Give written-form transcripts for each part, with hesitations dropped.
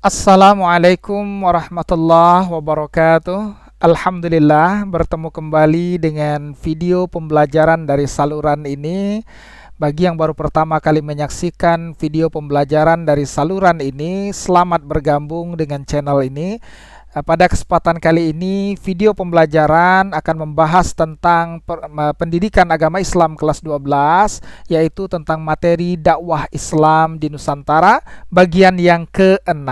Assalamualaikum warahmatullahi wabarakatuh. Alhamdulillah bertemu kembali dengan video pembelajaran dari saluran ini. Bagi yang baru pertama kali menyaksikan video pembelajaran dari saluran ini, selamat bergabung dengan channel ini. Pada kesempatan kali ini, video pembelajaran akan membahas tentang pendidikan agama Islam kelas 12, yaitu tentang materi dakwah Islam di Nusantara, bagian yang ke-6.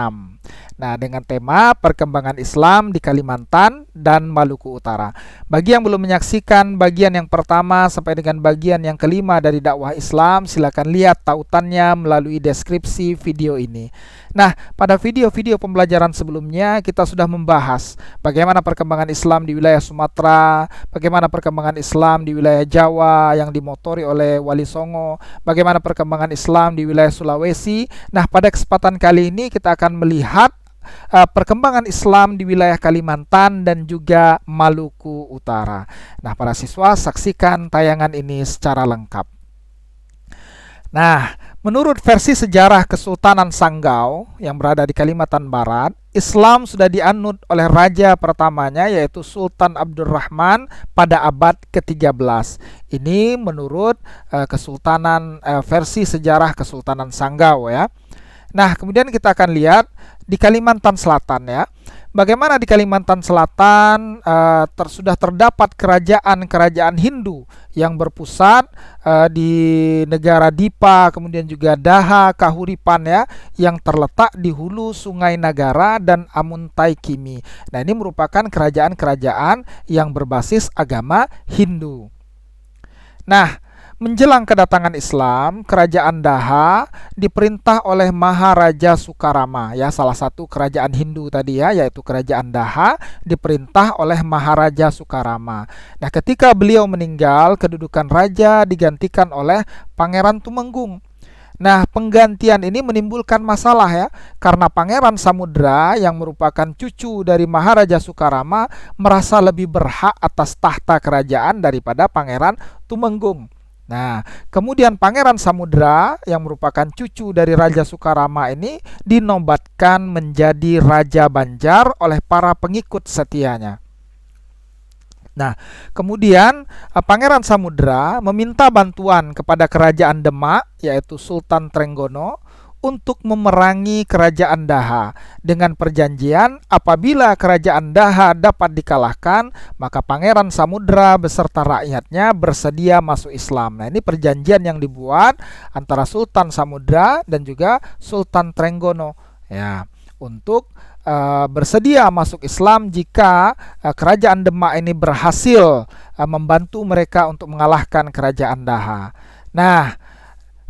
Nah, dengan tema perkembangan Islam di Kalimantan dan Maluku Utara. Bagi yang belum menyaksikan bagian yang pertama sampai dengan bagian yang kelima dari dakwah Islam, silakan lihat tautannya melalui deskripsi video ini. Nah, pada video-video pembelajaran sebelumnya kita sudah membahas bagaimana perkembangan Islam di wilayah Sumatera, bagaimana perkembangan Islam di wilayah Jawa yang dimotori oleh Wali Songo, bagaimana perkembangan Islam di wilayah Sulawesi. Nah, pada kesempatan kali ini kita akan melihat perkembangan Islam di wilayah Kalimantan dan juga Maluku Utara. Nah, para siswa saksikan tayangan ini secara lengkap. Nah, menurut versi sejarah Kesultanan Sanggau yang berada di Kalimantan Barat, Islam sudah dianut oleh raja pertamanya yaitu Sultan Abdurrahman pada abad ke-13. Ini menurut versi sejarah Kesultanan Sanggau ya. Nah, kemudian kita akan lihat di Kalimantan Selatan ya. Bagaimana di Kalimantan Selatan sudah terdapat kerajaan-kerajaan Hindu yang berpusat di negara Dipa, kemudian juga Daha, Kahuripan ya, yang terletak di hulu Sungai Nagara dan Amuntai Kimi. Nah, ini merupakan kerajaan-kerajaan yang berbasis agama Hindu. Nah, menjelang kedatangan Islam, kerajaan Daha diperintah oleh Maharaja Sukarama ya, salah satu kerajaan Hindu tadi ya, yaitu kerajaan Daha diperintah oleh Maharaja Sukarama. Nah, ketika beliau meninggal, kedudukan raja digantikan oleh Pangeran Tumenggung. Nah, penggantian ini menimbulkan masalah ya, karena Pangeran Samudra yang merupakan cucu dari Maharaja Sukarama merasa lebih berhak atas tahta kerajaan daripada Pangeran Tumenggung. Nah, kemudian Pangeran Samudra yang merupakan cucu dari Raja Sukarama ini dinobatkan menjadi Raja Banjar oleh para pengikut setianya. Nah, kemudian Pangeran Samudra meminta bantuan kepada Kerajaan Demak yaitu Sultan Trenggono untuk memerangi kerajaan Daha dengan perjanjian apabila kerajaan Daha dapat dikalahkan, maka Pangeran Samudra beserta rakyatnya bersedia masuk Islam. Nah, ini perjanjian yang dibuat antara Sultan Samudra dan juga Sultan Trenggono ya, untuk bersedia masuk Islam jika kerajaan Demak ini berhasil membantu mereka untuk mengalahkan kerajaan Daha. Nah,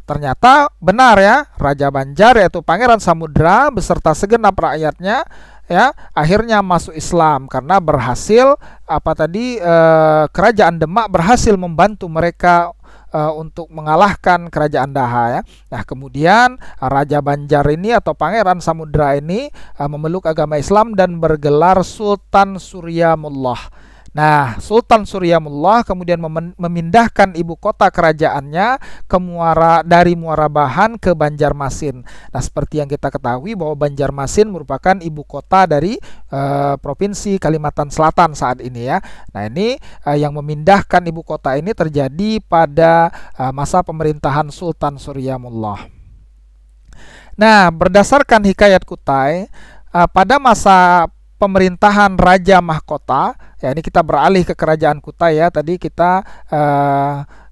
ternyata benar ya, Raja Banjar yaitu Pangeran Samudra beserta segenap rakyatnya ya akhirnya masuk Islam karena berhasil kerajaan Demak berhasil membantu mereka untuk mengalahkan kerajaan Daha ya. Nah, kemudian Raja Banjar ini atau Pangeran Samudra ini memeluk agama Islam dan bergelar Sultan Suryamullah. Nah, Sultan Suryamullah kemudian memindahkan ibu kota kerajaannya dari Muarabahan ke Banjarmasin. Nah, seperti yang kita ketahui bahwa Banjarmasin merupakan ibu kota dari Provinsi Kalimantan Selatan saat ini ya. Nah, ini yang memindahkan ibu kota ini terjadi pada masa pemerintahan Sultan Suryamullah. Nah, berdasarkan Hikayat Kutai, pada masa pemerintahan Raja Mahkota, ya ini kita beralih ke kerajaan Kutai ya. Tadi kita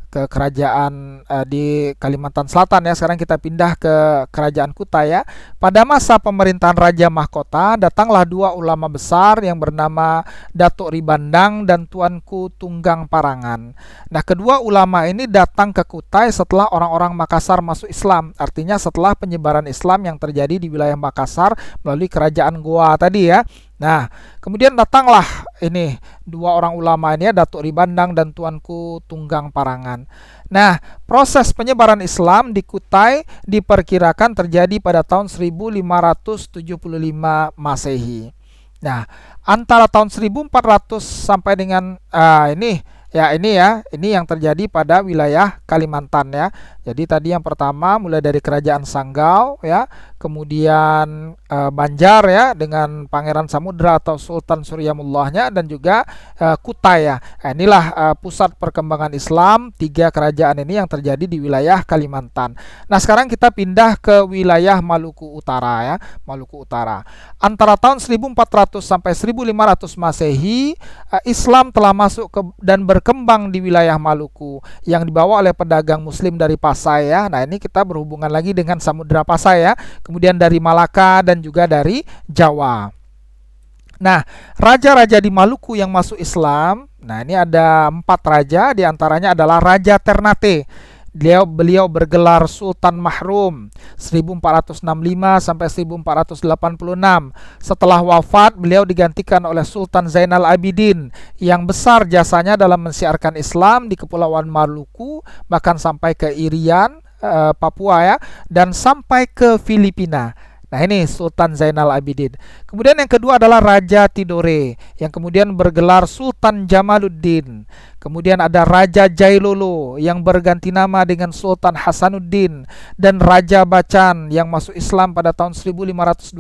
ke kerajaan di Kalimantan Selatan ya. Sekarang kita pindah ke kerajaan Kutai ya. Pada masa pemerintahan Raja Mahkota, datanglah dua ulama besar yang bernama Datuk Ribandang dan Tuanku Tunggang Parangan. Nah, kedua ulama ini datang ke Kutai setelah orang-orang Makassar masuk Islam. Artinya setelah penyebaran Islam yang terjadi di wilayah Makassar melalui kerajaan Goa tadi ya. Nah, kemudian datanglah ini dua orang ulama ini ya, Datuk Ribandang dan Tuanku Tunggang Parangan. Nah, proses penyebaran Islam di Kutai diperkirakan terjadi pada tahun 1575 Masehi. Nah, antara tahun 1400 sampai dengan ini yang terjadi pada wilayah Kalimantan ya. Jadi tadi yang pertama mulai dari Kerajaan Sanggau ya, kemudian Banjar ya dengan Pangeran Samudra atau Sultan Suryamullahnya, dan juga Kutai ya. Nah, inilah pusat perkembangan Islam, tiga kerajaan ini yang terjadi di wilayah Kalimantan. Nah, sekarang kita pindah ke wilayah Maluku Utara ya, Maluku Utara. Antara tahun 1400 sampai 1500 Masehi, Islam telah masuk ke dan berkembang di wilayah Maluku yang dibawa oleh pedagang muslim dari Pasai ya. Nah, ini kita berhubungan lagi dengan Samudra Pasai ya. Kemudian dari Malaka dan juga dari Jawa. Nah, raja-raja di Maluku yang masuk Islam, nah ini ada 4 raja, diantaranya adalah Raja Ternate. Beliau bergelar Sultan Mahrum 1465 sampai 1486. Setelah wafat, beliau digantikan oleh Sultan Zainal Abidin yang besar jasanya dalam mensiarkan Islam di Kepulauan Maluku, bahkan sampai ke Irian, Papua ya, dan sampai ke Filipina. Nah, ini Sultan Zainal Abidin. Kemudian yang kedua adalah Raja Tidore yang kemudian bergelar Sultan Jamaluddin. Kemudian ada Raja Jailolo yang berganti nama dengan Sultan Hasanuddin, dan Raja Bacan yang masuk Islam pada tahun 1520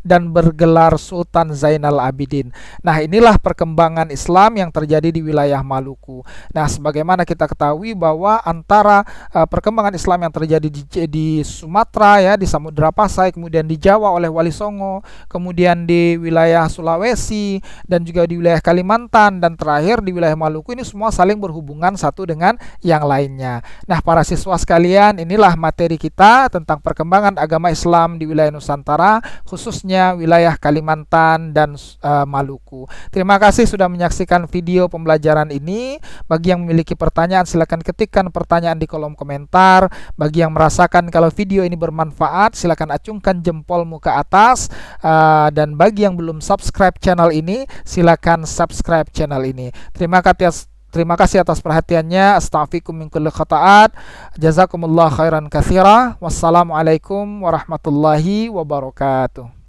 dan bergelar Sultan Zainal Abidin. Nah, inilah perkembangan Islam yang terjadi di wilayah Maluku. Nah, sebagaimana kita ketahui bahwa antara perkembangan Islam yang terjadi di Sumatera ya, di Samudra Pasai, kemudian di Jawa oleh Wali Songo, kemudian di wilayah Sulawesi dan juga di wilayah Kalimantan, dan terakhir di wilayah Maluku, ini semua saling berhubungan satu dengan yang lainnya. Nah, para siswa sekalian, inilah materi kita tentang perkembangan agama Islam di wilayah Nusantara, khususnya wilayah Kalimantan dan Maluku. Terima kasih sudah menyaksikan video pembelajaran ini. Bagi yang memiliki pertanyaan, silakan ketikkan pertanyaan di kolom komentar. Bagi yang merasakan kalau video ini bermanfaat, silakan acungkan jempolmu ke atas. Dan bagi yang belum subscribe channel ini, silakan subscribe channel ini. Terima kasih atas perhatiannya. Astaghfirukum min kulli khata'at. Jazakumullah khairan katsira. Wassalamualaikum warahmatullahi wabarakatuh.